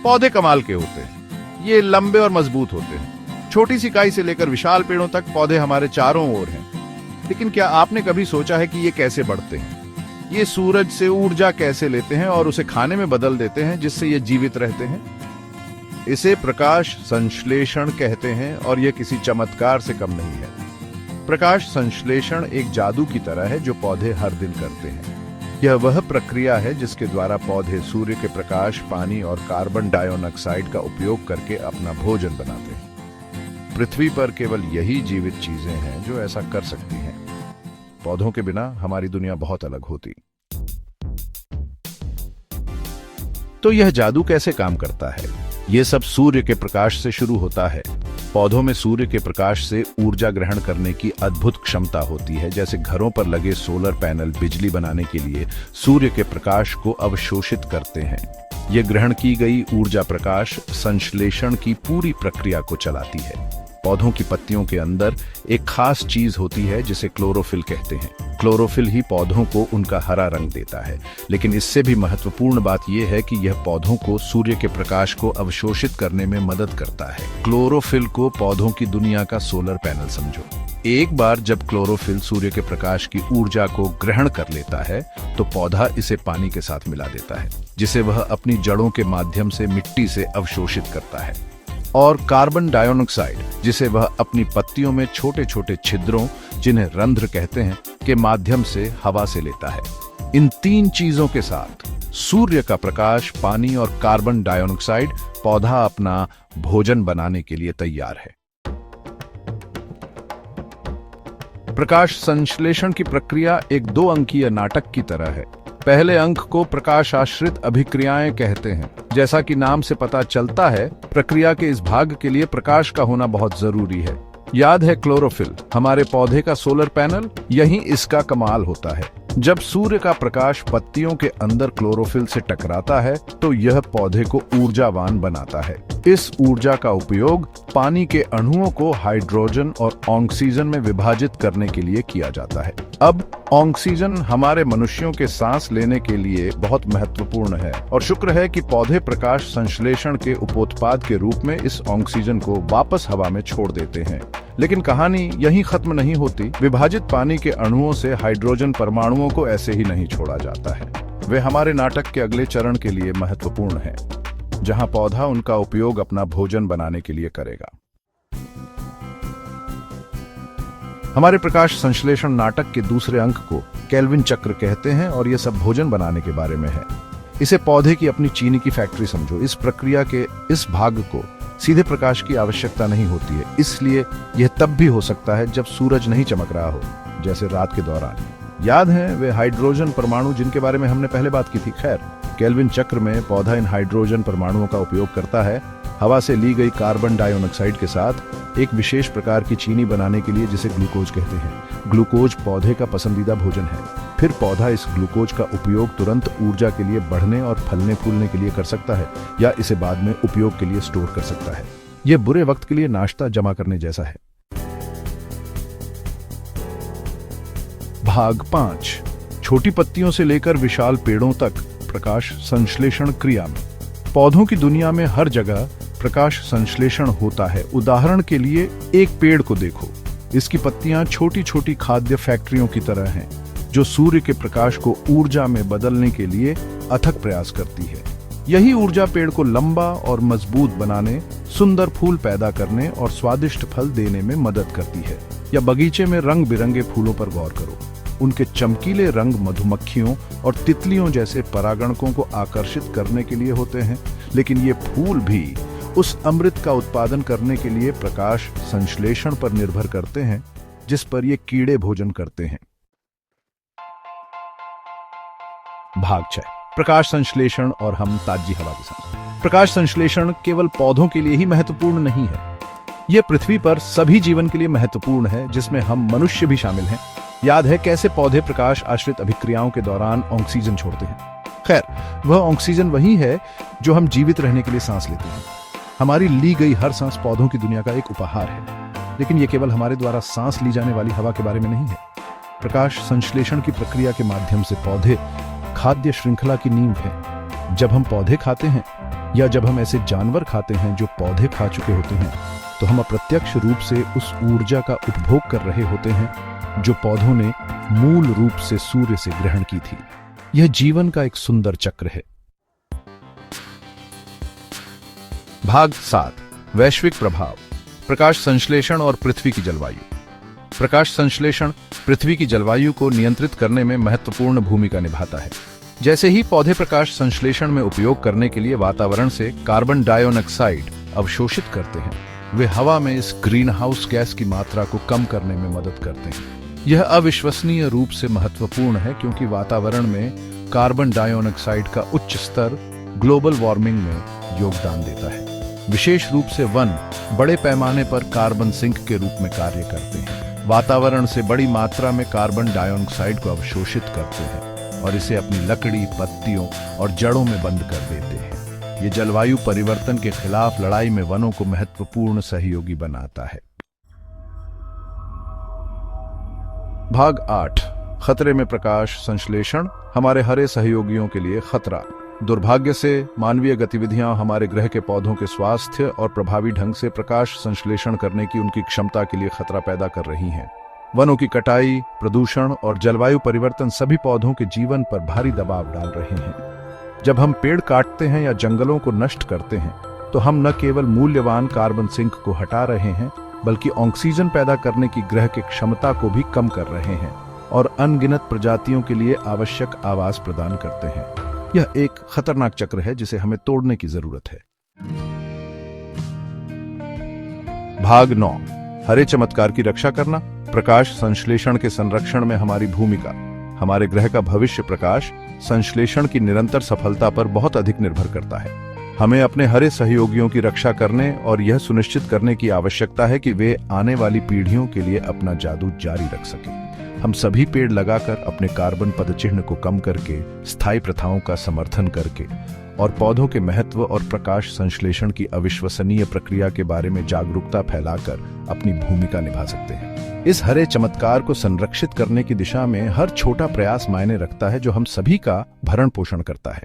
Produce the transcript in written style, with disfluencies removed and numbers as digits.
पौधे कमाल के होते हैं। ये लंबे और मजबूत होते हैं। छोटी सी इकाई से लेकर विशाल पेड़ों तक पौधे हमारे चारों ओर हैं। लेकिन क्या आपने कभी सोचा है कि ये कैसे बढ़ते हैं? ये सूरज से ऊर्जा कैसे लेते हैं और उसे खाने में बदल देते हैं, जिससे ये जीवित रहते हैं? इसे प्रकाश संश्लेषण कहते हैं और यह किसी चमत्कार से कम नहीं है। प्रकाश संश्लेषण एक जादू की तरह है जो पौधे हर दिन करते हैं। यह वह प्रक्रिया है जिसके द्वारा पौधे सूर्य के प्रकाश, पानी और कार्बन डाइऑक्साइड का उपयोग करके अपना भोजन बनाते हैं। पृथ्वी पर केवल यही जीवित चीजें हैं जो ऐसा कर सकती हैं। पौधों के बिना हमारी दुनिया बहुत अलग होती। तो यह जादू कैसे काम करता है? यह सब सूर्य के प्रकाश से शुरू होता है। पौधों में सूर्य के प्रकाश से ऊर्जा ग्रहण करने की अद्भुत क्षमता होती है। जैसे घरों पर लगे सोलर पैनल बिजली बनाने के लिए सूर्य के प्रकाश को अवशोषित करते हैं। यह ग्रहण की गई ऊर्जा प्रकाश संश्लेषण की पूरी प्रक्रिया को चलाती है। पौधों की पत्तियों के अंदर एक खास चीज होती है जिसे क्लोरोफिल कहते हैं। क्लोरोफिल ही पौधों को उनका हरा रंग देता है। लेकिन इससे भी महत्वपूर्ण बात यह है कि यह पौधों को सूर्य के प्रकाश को अवशोषित करने में मदद करता है। क्लोरोफिल को पौधों की दुनिया का सोलर पैनल समझो। एक बार जब क्लोरोफिल सूर्य के प्रकाश की ऊर्जा को ग्रहण कर लेता है तो पौधा इसे पानी के साथ मिला देता है, जिसे वह अपनी जड़ों के माध्यम से मिट्टी से अवशोषित करता है। और कार्बन डाइऑक्साइड, जिसे वह अपनी पत्तियों में छोटे छोटे छिद्रों, जिन्हें रंध्र कहते हैं, के माध्यम से हवा से लेता है। इन तीन चीजों के साथ सूर्य का प्रकाश, पानी और कार्बन डाइऑक्साइड पौधा अपना भोजन बनाने के लिए तैयार है। प्रकाश संश्लेषण की प्रक्रिया एक 2 अंकीय नाटक की तरह है। पहले अंक को प्रकाश आश्रित अभिक्रियाएं कहते हैं। जैसा कि नाम से पता चलता है, प्रक्रिया के इस भाग के लिए प्रकाश का होना बहुत जरूरी है। याद है क्लोरोफिल, हमारे पौधे का सोलर पैनल? यही इसका कमाल होता है। जब सूर्य का प्रकाश पत्तियों के अंदर क्लोरोफिल से टकराता है तो यह पौधे को ऊर्जावान बनाता है। इस ऊर्जा का उपयोग पानी के अणुओं को हाइड्रोजन और ऑक्सीजन में विभाजित करने के लिए किया जाता है। अब ऑक्सीजन हमारे मनुष्यों के सांस लेने के लिए बहुत महत्वपूर्ण है और शुक्र है कि पौधे प्रकाश संश्लेषण के उपोत्पाद के रूप में इस ऑक्सीजन को वापस हवा में छोड़ देते हैं। लेकिन कहानी यहीं खत्म नहीं होती। विभाजित पानी के अणुओं से हाइड्रोजन परमाणुओं को ऐसे ही नहीं छोड़ा जाता है। वे हमारे नाटक के अगले चरण के लिए महत्वपूर्ण हैं, जहां पौधा उनका उपयोग अपना भोजन बनाने के लिए करेगा। हमारे प्रकाश संश्लेषण नाटक के दूसरे अंक को केल्विन चक्र कहते हैं और यह सब भोजन बनाने के बारे में है। इसे पौधे की अपनी चीनी की फैक्ट्री समझो। इस प्रक्रिया के इस भाग को सीधे प्रकाश की आवश्यकता नहीं होती है, इसलिए यह तब भी हो सकता है जब सूरज नहीं चमक रहा हो, जैसे रात के दौरान। याद है वे हाइड्रोजन परमाणु जिनके बारे में हमने पहले बात की थी? खैर, केल्विन चक्र में पौधा इन हाइड्रोजन परमाणुओं का उपयोग करता है हवा से ली गई कार्बन डाइऑक्साइड के साथ एक विशेष प्रकार की चीनी बनाने के लिए, जिसे ग्लूकोज कहते हैं। ग्लूकोज पौधे का पसंदीदा भोजन है। फिर पौधा इस ग्लूकोज का उपयोग तुरंत ऊर्जा के लिए बढ़ने और फलने फूलने के लिए कर सकता है या इसे बाद में उपयोग के लिए स्टोर कर सकता है। यह बुरे वक्त के लिए नाश्ता जमा करने जैसा है। भाग 5, छोटी पत्तियों से लेकर विशाल पेड़ों तक प्रकाश संश्लेषण क्रिया में। पौधों की दुनिया में हर जगह प्रकाश संश्लेषण होता है। उदाहरण के लिए एक पेड़ को देखो। इसकी पत्तियां छोटी छोटी खाद्य फैक्ट्रियों की तरह हैं, जो सूर्य के प्रकाश को ऊर्जा में बदलने के लिए अथक प्रयास करती है। यही ऊर्जा पेड़ को लंबा और मजबूत बनाने, सुंदर फूल पैदा करने और स्वादिष्ट फल देने में मदद करती है। या बगीचे में रंग बिरंगे फूलों पर गौर करो। उनके चमकीले रंग मधुमक्खियों और तितलियों जैसे परागणकों को आकर्षित करने के लिए होते हैं, लेकिन ये फूल भी उस अमृत का उत्पादन करने के लिए प्रकाश संश्लेषण पर निर्भर करते हैं, जिस पर ये कीड़े भोजन करते हैं। भाग 6, प्रकाश संश्लेषण और हम ताजी हवा के साथ। प्रकाश संश्लेषण केवल पौधों के लिए ही महत्वपूर्ण नहीं है, यह पृथ्वी पर सभी जीवन के लिए महत्वपूर्ण है, जिसमें हम मनुष्य भी शामिल हैं। याद है कैसे पौधे प्रकाश आश्रित अभिक्रियाओं के दौरान ऑक्सीजन छोड़ते हैं? खैर, वह ऑक्सीजन वही है जो हम जीवित रहने के लिए सांस लेते हैं। हमारी ली गई हर सांस पौधों की दुनिया का एक उपहार है, लेकिन यह केवल हमारे द्वारा सांस ली जाने वाली हवा के बारे में नहीं है। प्रकाश संश्लेषण की प्रक्रिया के माध्यम से पौधे खाद्य श्रृंखला की नींव है। जब हम पौधे खाते हैं या जब हम ऐसे जानवर खाते हैं जो पौधे खा चुके होते हैं, तो हम अप्रत्यक्ष रूप से उस ऊर्जा का उपभोग कर रहे होते हैं जो पौधों ने मूल रूप से सूर्य से ग्रहण की थी। यह जीवन का एक सुंदर चक्र है। भाग 7, वैश्विक प्रभाव, प्रकाश संश्लेषण और पृथ्वी की जलवायु। प्रकाश संश्लेषण पृथ्वी की जलवायु को नियंत्रित करने में महत्वपूर्ण भूमिका निभाता है। जैसे ही पौधे प्रकाश संश्लेषण में उपयोग करने के लिए वातावरण से कार्बन डाइऑक्साइड अवशोषित करते हैं, वे हवा में इस ग्रीन हाउस गैस की मात्रा को कम करने में मदद करते हैं। यह अविश्वसनीय रूप से महत्वपूर्ण है क्योंकि वातावरण में कार्बन डाइऑक्साइड का उच्च स्तर ग्लोबल वार्मिंग में योगदान देता है। विशेष रूप से वन बड़े पैमाने पर कार्बन सिंक के रूप में कार्य करते हैं, वातावरण से बड़ी मात्रा में कार्बन डाइऑक्साइड को अवशोषित करते हैं और इसे अपनी लकड़ी, पत्तियों और जड़ों में बंद कर देते हैं। ये जलवायु परिवर्तन के खिलाफ लड़ाई में वनों को महत्वपूर्ण सहयोगी बनाता है। भाग 8, खतरे में प्रकाश संश्लेषण हमारे हरे सहयोगियों के लिए खतरा। दुर्भाग्य से मानवीय गतिविधियां हमारे ग्रह के पौधों के स्वास्थ्य और प्रभावी ढंग से प्रकाश संश्लेषण करने की उनकी क्षमता के लिए खतरा पैदा कर रही हैं। वनों की कटाई, प्रदूषण और जलवायु परिवर्तन सभी पौधों के जीवन पर भारी दबाव डाल रहे हैं। जब हम पेड़ काटते हैं या जंगलों को नष्ट करते हैं, तो हम न केवल मूल्यवान कार्बन सिंक को हटा रहे हैं, बल्कि ऑक्सीजन पैदा करने की ग्रह की क्षमता को भी कम कर रहे हैं और अनगिनत प्रजातियों के लिए आवश्यक आवास प्रदान करते हैं। यह एक खतरनाक चक्र है जिसे हमें तोड़ने की जरूरत है। भाग 9, हरे चमत्कार की रक्षा करना, प्रकाश संश्लेषण के संरक्षण में हमारी भूमिका। हमारे ग्रह का भविष्य प्रकाश संश्लेषण की निरंतर सफलता पर बहुत अधिक निर्भर करता है। हमें अपने हरे सहयोगियों की रक्षा करने और यह सुनिश्चित करने की आवश्यकता है कि वे आने वाली पीढ़ियों के लिए अपना जादू जारी रख सकें। हम सभी पेड़ लगाकर, अपने कार्बन पदचिह्न को कम करके, स्थायी प्रथाओं का समर्थन करके और पौधों के महत्व और प्रकाश संश्लेषण की अविश्वसनीय प्रक्रिया के बारे में जागरूकता फैलाकर अपनी भूमिका निभा सकते हैं। इस हरे चमत्कार को संरक्षित करने की दिशा में हर छोटा प्रयास मायने रखता है जो हम सभी का भरण पोषण करता है।